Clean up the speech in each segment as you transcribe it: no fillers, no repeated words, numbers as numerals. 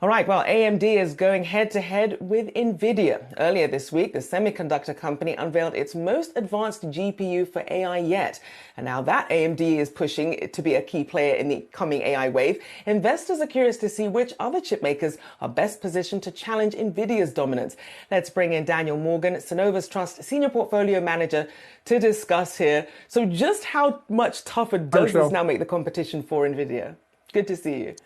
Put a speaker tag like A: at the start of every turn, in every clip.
A: All right, well, AMD is going head to head with Nvidia. Earlier this week, the semiconductor company unveiled its most advanced GPU for AI yet. And now that AMD is pushing it to be a key player in the coming AI wave, investors are curious to see which other chip makers are best positioned to challenge Nvidia's dominance. Let's bring in Daniel Morgan, Synovus Trust Senior Portfolio Manager, to discuss here. So just how much tougher
B: Hi,
A: does this
B: Rachelle.
A: now make the competition for Nvidia? Good to see you.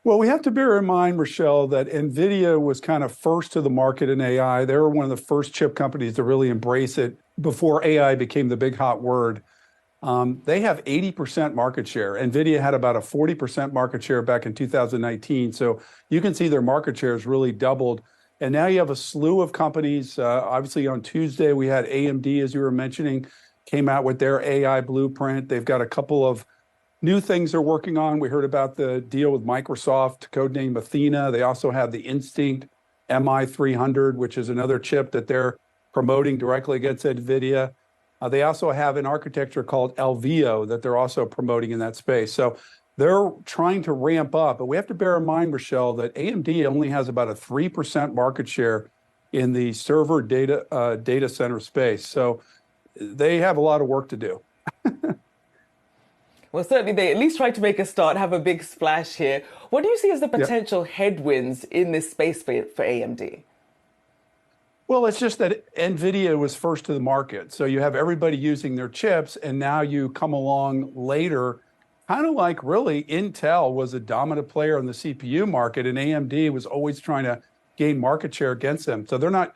B: Well, we have to bear in mind, Rochelle, that Nvidia was kind of first to the market in AI. They were one of the first chip companies to really embrace it before AI became the big hot word. They have 80% market share. Nvidia had about a 40% market share back in 2019. So you can see their market share has really doubled. And now you have a slew of companies. Obviously, on Tuesday, we had AMD, as you were mentioning, came out with their AI blueprint. They've got a couple of new things they're working on. We heard about the deal with Microsoft, codename Athena. They also have the Instinct MI300, which is another chip that they're promoting directly against NVIDIA. They also have an architecture called Alveo that they're also promoting in that space. So they're trying to ramp up. But we have to bear in mind, Rochelle, that AMD only has about a 3% market share in the server data center space. So they have a lot of work to do.
A: Well, certainly they at least try to make a start, have a big splash here. What do you see as the
B: Yeah.
A: potential headwinds in this space for AMD?
B: Well, it's just that NVIDIA was first to the market. So you have everybody using their chips, and now you come along later, kind of like really Intel was a dominant player in the CPU market, and AMD was always trying to gain market share against them. So they're not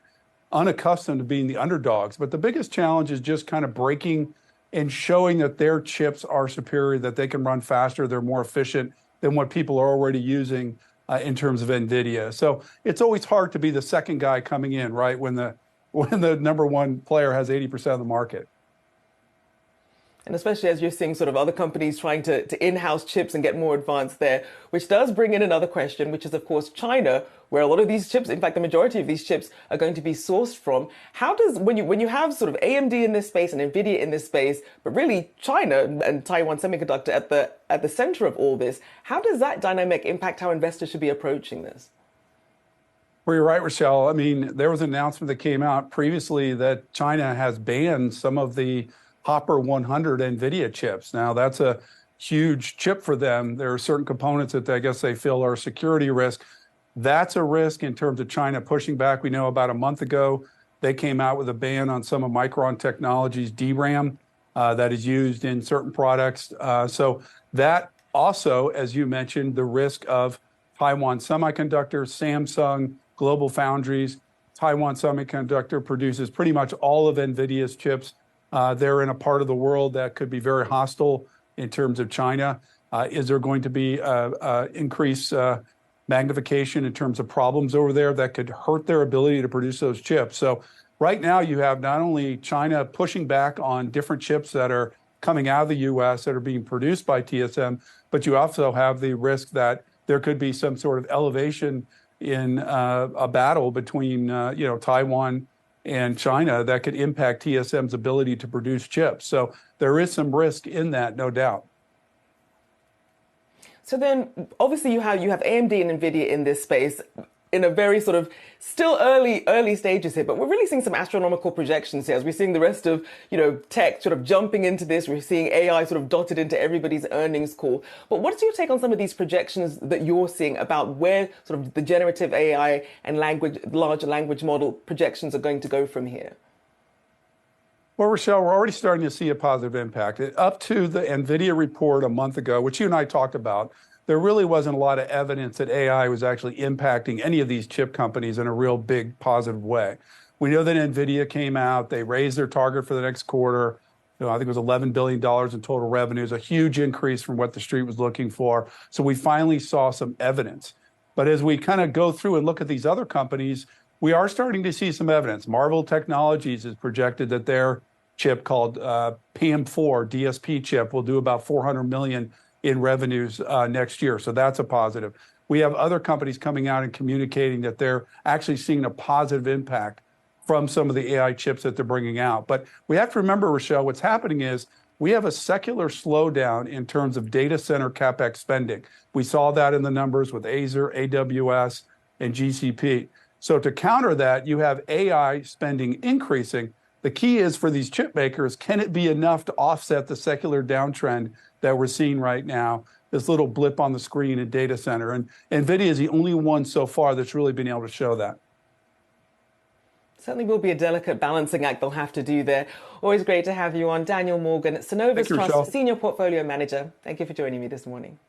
B: unaccustomed to being the underdogs. But the biggest challenge is just kind of breaking and showing that their chips are superior, that they can run faster, they're more efficient than what people are already using in terms of NVIDIA. So it's always hard to be the second guy coming in, right? When the number one player has 80% of the market.
A: And especially as you're seeing sort of other companies trying to in-house chips and get more advanced there, which does bring in another question, which is, of course, China, where a lot of these chips, in fact, the majority of these chips are going to be sourced from. How does, when you have sort of AMD in this space and Nvidia in this space, but really China and Taiwan Semiconductor at the center of all this, how does that dynamic impact how investors should be approaching this?
B: Well, you're right, Rochelle. I mean, there was an announcement that came out previously that China has banned some of the Hopper 100 NVIDIA chips. Now, that's a huge chip for them. There are certain components that I guess they feel are a security risk. That's a risk in terms of China pushing back. We know about a month ago, they came out with a ban on some of Micron Technology's DRAM that is used in certain products. So that also, as you mentioned, the risk of Taiwan Semiconductor, Samsung, Global Foundries. Taiwan Semiconductor produces pretty much all of NVIDIA's chips. They're in a part of the world that could be very hostile in terms of China. Is there going to be increased magnification in terms of problems over there that could hurt their ability to produce those chips? So right now you have not only China pushing back on different chips that are coming out of the US that are being produced by TSM, but you also have the risk that there could be some sort of elevation in a battle between Taiwan and China that could impact TSM's ability to produce chips. So there is some risk in that, no doubt.
A: So then, obviously, you have AMD and Nvidia in this space in a very sort of still early stages here, but we're really seeing some astronomical projections here as we're seeing the rest of tech sort of jumping into this. We're seeing AI sort of dotted into everybody's earnings call. But what's your take on some of these projections that you're seeing about where sort of the generative AI and large language model projections are going to go from here?
B: Well, Rochelle, we're already starting to see a positive impact. Up to the NVIDIA report a month ago, which you and I talked about, there really wasn't a lot of evidence that AI was actually impacting any of these chip companies in a real big positive way. We know that NVIDIA came out, they raised their target for the next quarter. I think it was $11 billion in total revenues, a huge increase from what the street was looking for. So we finally saw some evidence. But as we kind of go through and look at these other companies, we are starting to see some evidence. Marvell Technologies has projected that their chip called PAM4 DSP chip will do about 400 million in revenues next year. So that's a positive. We have other companies coming out and communicating that they're actually seeing a positive impact from some of the AI chips that they're bringing out. But we have to remember, Rochelle, what's happening is we have a secular slowdown in terms of data center CapEx spending. We saw that in the numbers with Azer, AWS, and GCP. So to counter that, you have AI spending increasing. The key is for these chip makers, can it be enough to offset the secular downtrend that we're seeing right now, this little blip on the screen in data center? And Nvidia is the only one so far that's really been able to show that.
A: Certainly will be a delicate balancing act they'll have to do there. Always great to have you on. Daniel Morgan, Synovus Trust
B: Rachelle.
A: Senior Portfolio Manager. Thank you for joining me this morning.